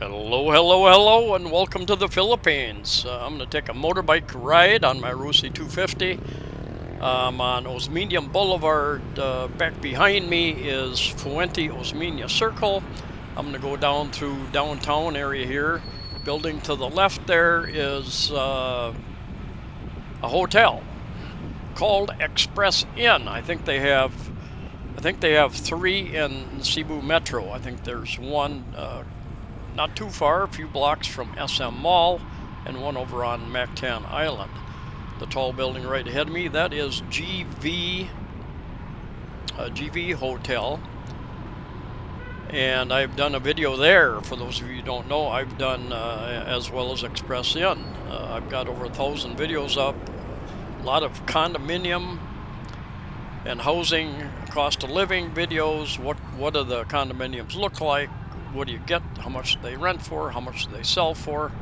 Hello, hello, hello, and welcome to the Philippines. I'm going to take a motorbike ride on my Rusi 250. I'm on Osmeña Boulevard. Back behind me is Fuente Osmeña Circle. I'm going to go down through downtown area here. Building to the left there is a hotel called Express Inn. I think they have three in Cebu Metro. I think there's one not too far, a few blocks from SM Mall, and one over on Mactan Island. The tall building right ahead of me, that is GV Hotel. And I've done a video there. For those of you who don't know, I've done as well as Express Inn. I've got over 1,000 videos up, a lot of condominium and housing, cost of living videos. What do the condominiums look like? What do you get? How much do they rent for? How much do they sell for?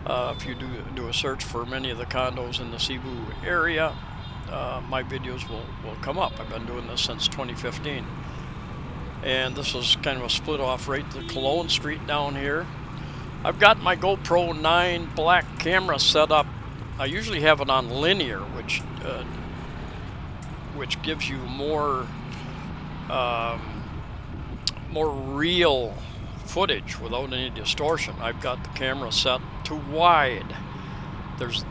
If you do a search for many of the condos in the Cebu area, my videos will come up. I've been doing this since 2015. And this is kind of a split off right to Cologne Street down here. I've got my GoPro 9 black camera set up. I usually have it on linear, which gives you more real footage without any distortion. I've got the camera set to wide. There's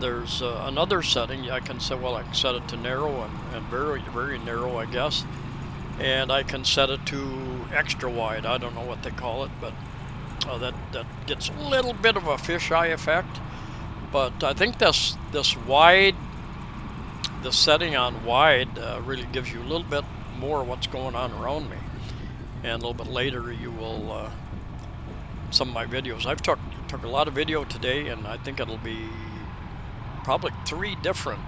another setting I can set. Well, I can set it to narrow and very, very narrow, I guess. And I can set it to extra wide. I don't know what they call it, but that gets a little bit of a fisheye effect. But I think this wide, the setting on wide really gives you a little bit more of what's going on around me. And a little bit later you will some of my videos. I've took a lot of video today, and I think it'll be probably three different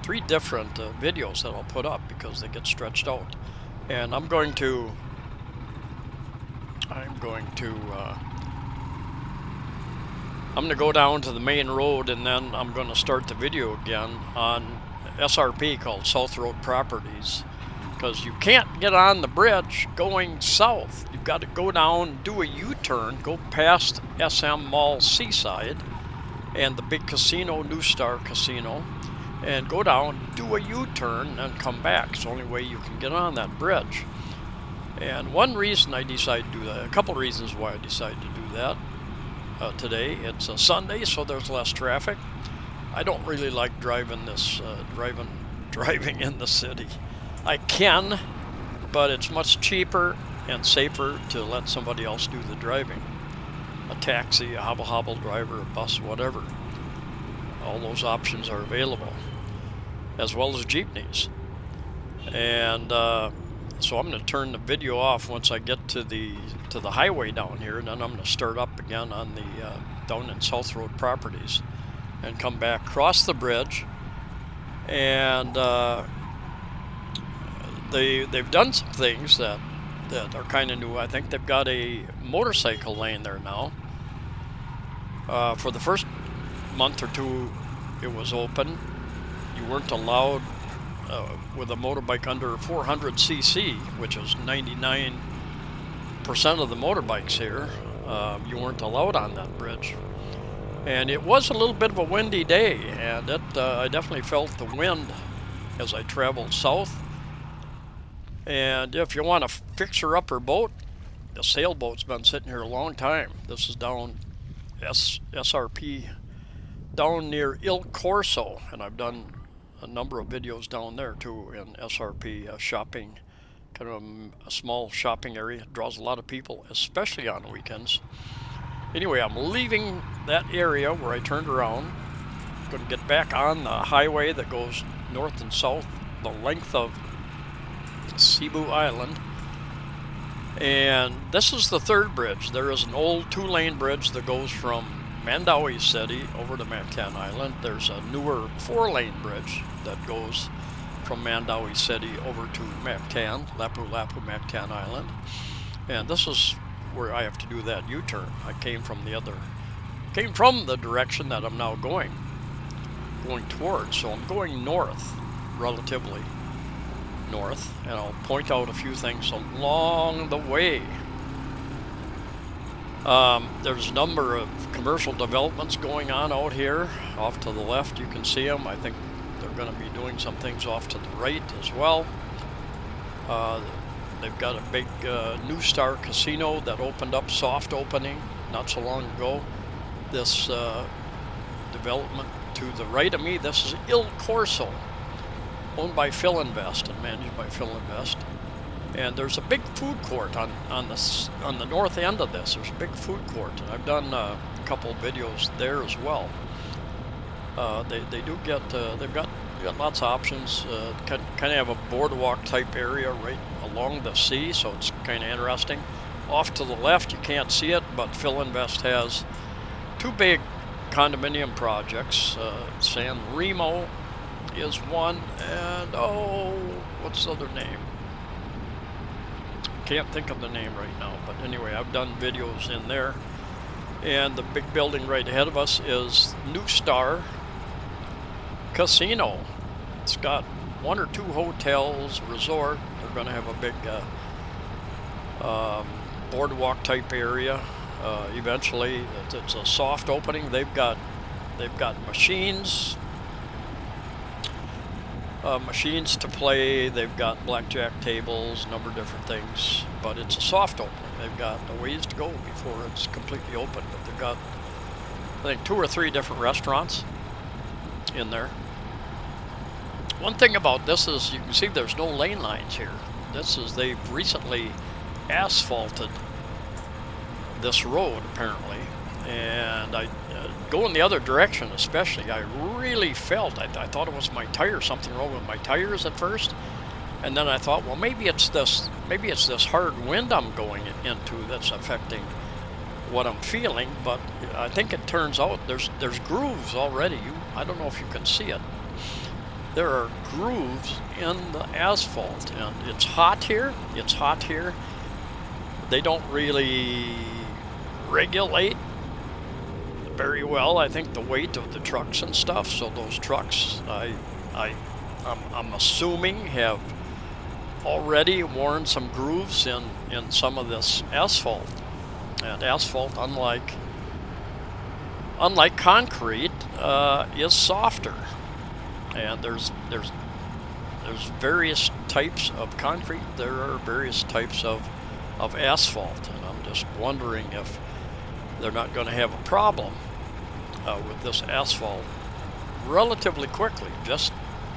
videos that I'll put up because they get stretched out. And I'm going to go down to the main road, and then I'm going to start the video again on SRP called South Road Properties, because you can't get on the bridge going south. You've got to go down, do a U-turn, go past SM Mall Seaside and the big casino, NuStar Casino, and go down, do a U-turn, and come back. It's the only way you can get on that bridge. And one reason I decided to do that, a couple reasons why I decided to do that today. It's a Sunday, so there's less traffic. I don't really like driving in the city. I can, but it's much cheaper and safer to let somebody else do the driving. A taxi, a hobble driver, a bus, whatever. All those options are available, as well as jeepneys. And so I'm going to turn the video off once I get to the highway down here, and then I'm going to start up again on the down in South Road Properties, and come back, cross the bridge, and they've done some things that are kind of new. I think they've got a motorcycle lane there now. For the first month or two it was open. You weren't allowed with a motorbike under 400cc, which is 99% of the motorbikes here. You weren't allowed on that bridge. And it was a little bit of a windy day, and I definitely felt the wind as I traveled south. And if you want a fixer-upper boat, the sailboat's been sitting here a long time. This is down SRP, down near Il Corso, and I've done a number of videos down there too in SRP, shopping, kind of a small shopping area. It draws a lot of people, especially on weekends. Anyway, I'm leaving that area where I turned around. I'm going to get back on the highway that goes north and south the length of Cebu Island. And this is the third bridge. There is an old two-lane bridge that goes from Mandaue City over to Mactan Island. There's a newer four-lane bridge that goes from Mandaue City over to Mactan, Lapu-Lapu Mactan Island. And this is where I have to do that U-turn. I came from the direction that I'm now going towards. So I'm going north, relatively north, and I'll point out a few things along the way. There's a number of commercial developments going on out here. Off to the left, you can see them. I think they're going to be doing some things off to the right as well. They've got a big NuStar casino that opened up, soft opening, not so long ago. This development to the right of me, this is Il Corso, owned by Philinvest and managed by Philinvest. And there's a big food court on the north end of this. There's a big food court, and I've done a couple videos there as well. They do get they've got lots of options. Kind of have a boardwalk type area right along the sea, so it's kind of interesting. Off to the left, you can't see it, but Philinvest has two big condominium projects. San Remo is one, and what's the other name? Can't think of the name right now, but anyway, I've done videos in there. And the big building right ahead of us is NuStar Casino. It's got one or two hotels, resort. They're going to have a big boardwalk type area. Eventually, it's a soft opening. They've got machines to play. They've got blackjack tables, a number of different things, but it's a soft opening. They've got a ways to go before it's completely open, but they've got, I think, 2 or 3 different restaurants in there. One thing about this is you can see there's no lane lines here. They've recently asphalted this road, apparently, and going the other direction especially, I really felt, I thought it was my tire, something wrong with my tires at first, and then I thought, well, maybe it's this hard wind I'm going into that's affecting what I'm feeling. But I think it turns out there's grooves already. I don't know if you can see it. There are grooves in the asphalt, and it's hot here. They don't really regulate very well, I think, the weight of the trucks and stuff. So those trucks, I'm assuming, have already worn some grooves in some of this asphalt. And asphalt, unlike concrete, is softer. And there's various types of concrete. There are various types of asphalt, and I'm just wondering if they're not going to have a problem with this asphalt relatively quickly, just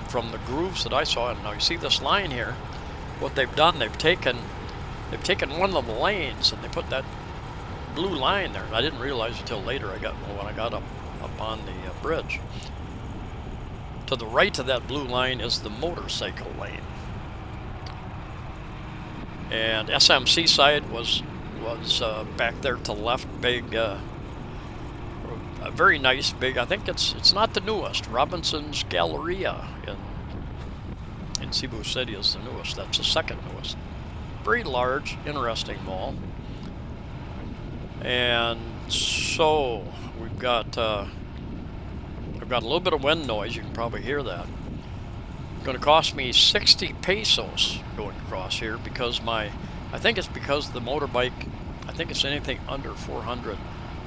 from the grooves that I saw. And now you see this line here. What they've done, they've taken one of the lanes and they put that blue line there. And I didn't realize until later when I got up on the bridge. To the right of that blue line is the motorcycle lane. And Seaside was back there to the left, big, a very nice, big. I think it's not the newest. Robinson's Galleria in Cebu City is the newest. That's the second newest. Very large, interesting mall. And so we've got I've got a little bit of wind noise. You can probably hear that. It's going to cost me 60 pesos going across here because I think it's because the motorbike, I think it's anything under 400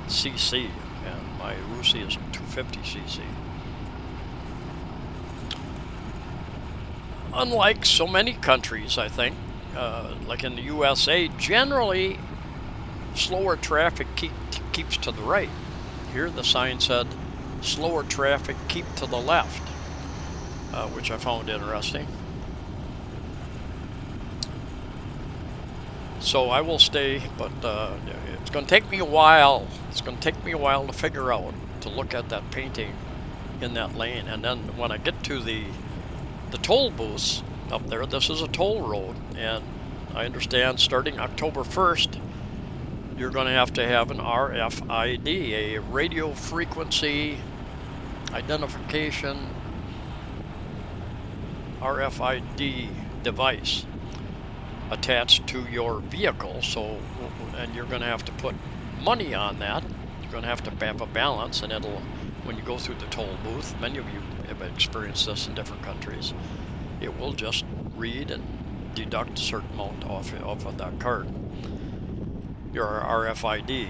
cc, and my Rusi is 250 cc. Unlike so many countries, I think, like in the USA, generally slower traffic keeps to the right. Here the sign said slower traffic keep to the left, which I found interesting. So I will stay, but it's going to take me a while. It's going to take me a while to figure out, to look at that painting in that lane. And then when I get to the toll booths up there, this is a toll road, and I understand starting October 1st, you're going to have an RFID, a radio frequency identification RFID device attached to your vehicle. So, and you're going to have to put money on that. You're going to have a balance, and when you go through the toll booth, many of you have experienced this in different countries, it will just read and deduct a certain amount off of that card, your RFID.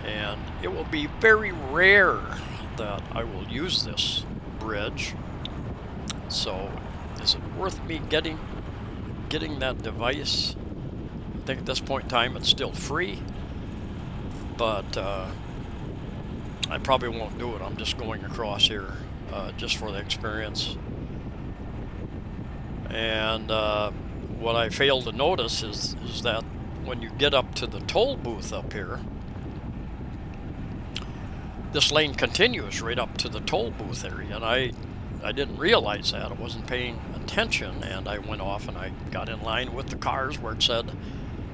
and it will be very rare that I will use this bridge. So is it worth me getting that device? I think at this point in time it's still free, but I probably won't do it. I'm just going across here just for the experience. And what I failed to notice is that when you get up to the toll booth up here, this lane continues right up to the toll booth area, and I didn't realize that. I wasn't paying attention, and I went off and I got in line with the cars where it said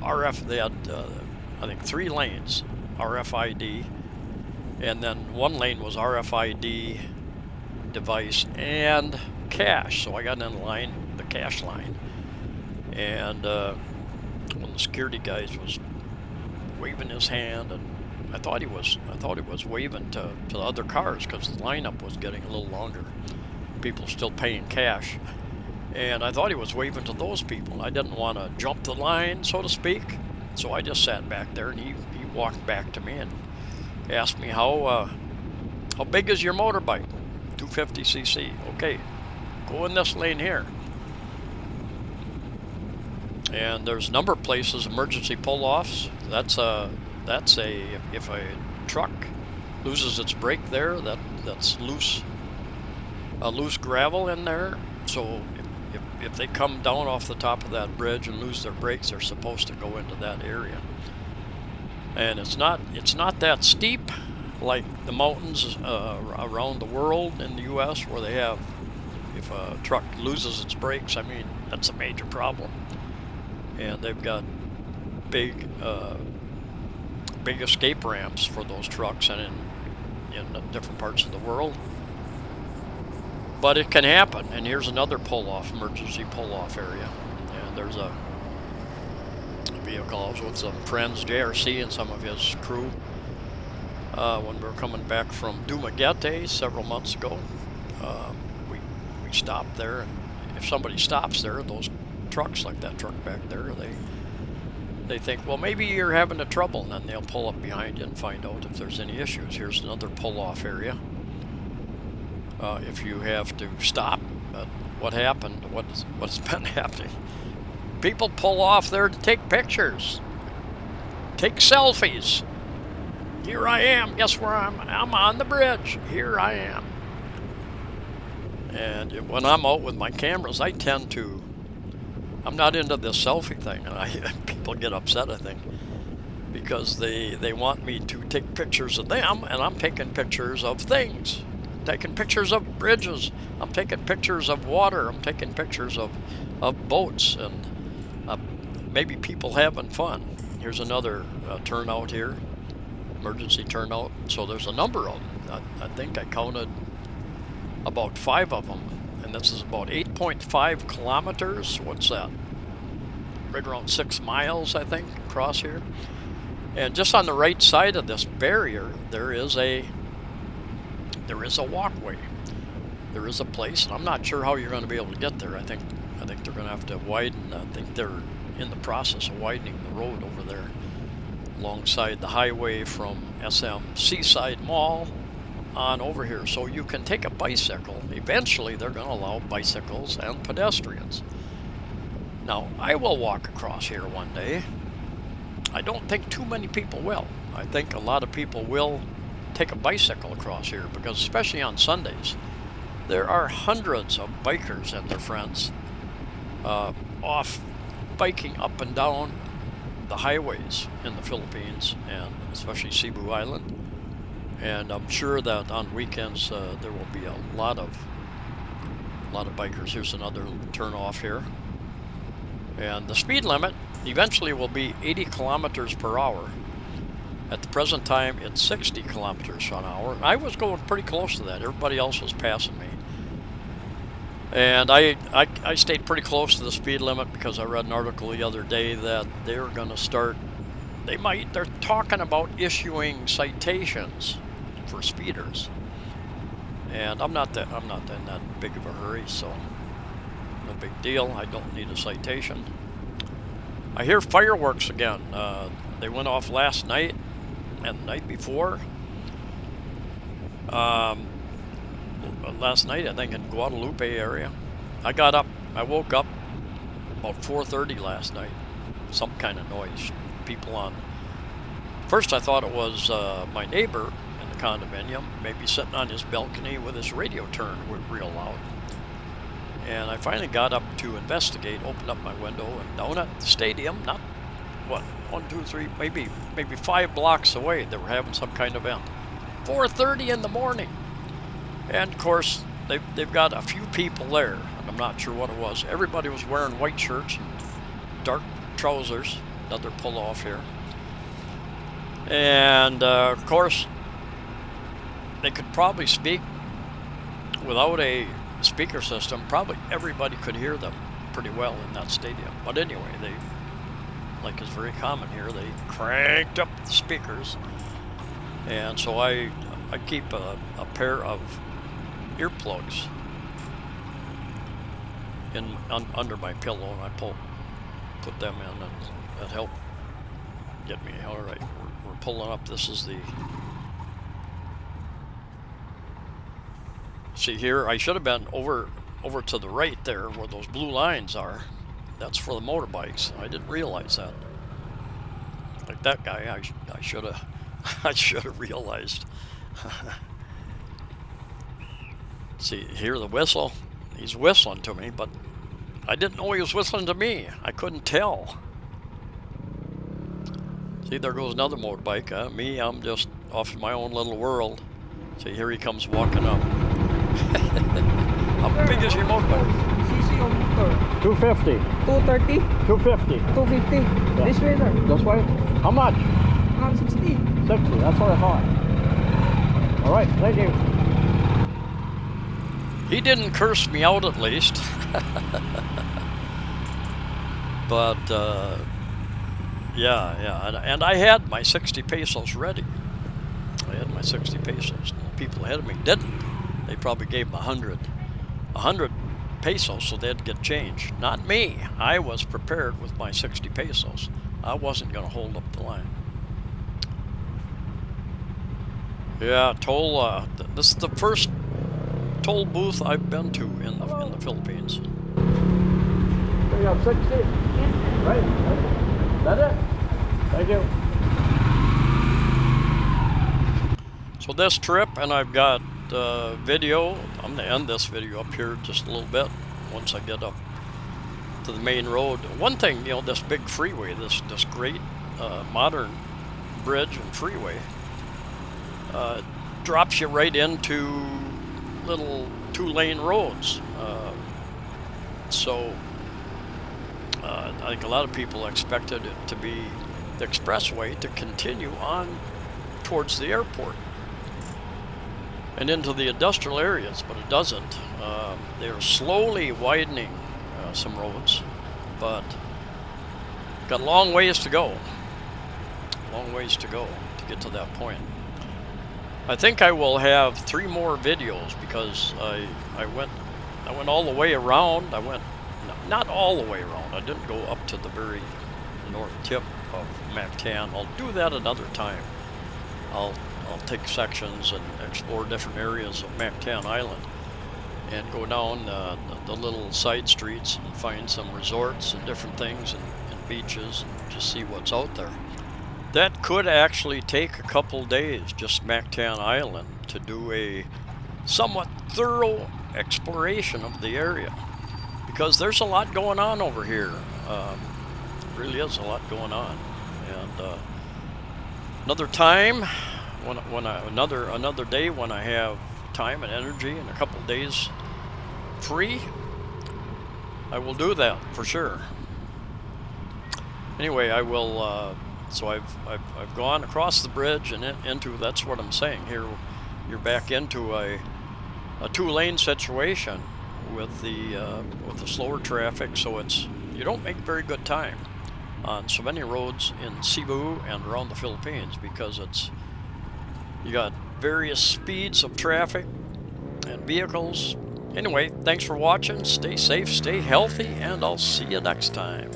RF. They had I think 3 lanes, RFID, and then one lane was RFID device and cash. So I got in line, the cash line, and when the security guys was waving his hand, and I thought he was waving to the other cars because the lineup was getting a little longer. People still paying cash, and I thought he was waving to those people. I didn't want to jump the line, so to speak, so I just sat back there, and he walked back to me and asked me how big is your motorbike? 250cc. Okay, go in this lane here. And there's a number of places, emergency pull-offs. That's if a truck loses its brake there, that's loose gravel in there. So if they come down off the top of that bridge and lose their brakes, they're supposed to go into that area. And it's not that steep like the mountains around the world in the U.S. where they have, if a truck loses its brakes, I mean, that's a major problem. And they've got big escape ramps for those trucks, and in different parts of the world. But it can happen. And here's another pull-off, emergency pull-off area. And there's a vehicle. I was with some friends, JRC and some of his crew, when we were coming back from Dumaguete several months ago. We stopped there, and if somebody stops there, those trucks like that truck back there, they think, well, maybe you're having a trouble, and then they'll pull up behind you and find out if there's any issues. Here's another pull-off area. If you have to stop, what happened? What's been happening? People pull off there to take pictures, take selfies. Here I am. Guess where I'm? I'm on the bridge. Here I am. And when I'm out with my cameras, I'm not into this selfie thing, and people get upset, I think, because they want me to take pictures of them, and I'm taking pictures of things. I'm taking pictures of bridges. I'm taking pictures of water. I'm taking pictures of boats, and maybe people having fun. Here's another turnout here, emergency turnout. So there's a number of them. I think I counted about 5 of them. And this is about 8.5 kilometers. What's that? Right around 6 miles, I think, across here. And just on the right side of this barrier, there is a walkway. There is a place, and I'm not sure how you're going to be able to get there. I think they're going to have to widen. I think they're in the process of widening the road over there alongside the highway from Seaside Mall on over here, so you can take a bicycle. Eventually they're going to allow bicycles and pedestrians. Now, I will walk across here one day. I don't think too many people will. I think a lot of people will take a bicycle across here, because especially on Sundays, there are hundreds of bikers and their friends off biking up and down the highways in the Philippines, and especially Cebu Island. And I'm sure that on weekends there will be a lot of bikers. Here's another turn off here. And the speed limit eventually will be 80 kilometers per hour. At the present time, it's 60 kilometers an hour. I was going pretty close to that. Everybody else was passing me. And I stayed pretty close to the speed limit because I read an article the other day that they're going to start, they're talking about issuing citations for speeders. And I'm not in that big of a hurry, so no big deal. I don't need a citation. I hear fireworks again. They went off last night and the night before. Last night, I think in Guadalupe area. I woke up about 4:30 last night. Some kind of noise. People on. First I thought it was my neighbor in the condominium, maybe sitting on his balcony with his radio turned real loud. And I finally got up to investigate, opened up my window, and down at the stadium, not, what, 1, 2, 3, maybe 5 blocks away, they were having some kind of event. 4:30 in the morning. And of course, they've got a few people there, and I'm not sure what it was. Everybody was wearing white shirts and dark trousers, another pull off here. And of course, they could probably speak without a speaker system. Probably everybody could hear them pretty well in that stadium. But anyway, they, like is very common here, they cranked up the speakers. And so I keep a pair of earplugs under my pillow, and I put them in, and that helped get me. All right, we're pulling up. This is the. See here, I should have been over to the right there where those blue lines are. That's for the motorbikes. I didn't realize that. Like that guy, I should have I should have realized. See, hear the whistle. He's whistling to me, but I didn't know he was whistling to me. I couldn't tell. See, there goes another motorbike. Me, I'm just off in my own little world. See, here he comes walking up. How big is your motorbike? CC on motor. 250. 230. 250. 250. Yeah. This way, sir. This way? How much? 60. 60. That's what I thought. All right. Thank you. He didn't curse me out, at least. But yeah, and I had my 60 pesos ready. I had my 60 pesos. The people ahead of me didn't. They probably gave them 100 pesos, so they'd get change. Not me. I was prepared with my 60 pesos. I wasn't going to hold up the line. Yeah, toll. This is the first toll booth I've been to in the Philippines. So you have 60? Right. Is that it? Thank you. So this trip, and I've got video. I'm going to end this video up here just a little bit once I get up to the main road. One thing, this big freeway, this great modern bridge and freeway, drops you right into little 2-lane roads. So I think a lot of people expected it to be the expressway to continue on towards the airport and into the industrial areas, but it doesn't. They're slowly widening some roads, but got a long ways to go. Long ways to go to get to that point. I think I will have 3 more videos because I went all the way around. I went not all the way around. I didn't go up to the very north tip of Mactan. I'll do that another time. I'll take sections and explore different areas of Mactan Island and go down the little side streets and find some resorts and different things and beaches and just see what's out there. That could actually take a couple days, just Mactan Island, to do a somewhat thorough exploration of the area, because there's a lot going on over here. Really is a lot going on. And another time, another day when I have time and energy and a couple days free, I will do that for sure. Anyway, I will. So I've gone across the bridge and into, that's what I'm saying here. You're back into a 2-lane situation with the slower traffic, so you don't make very good time on so many roads in Cebu and around the Philippines, because you got various speeds of traffic and vehicles. Anyway, thanks for watching. Stay safe, stay healthy, and I'll see you next time.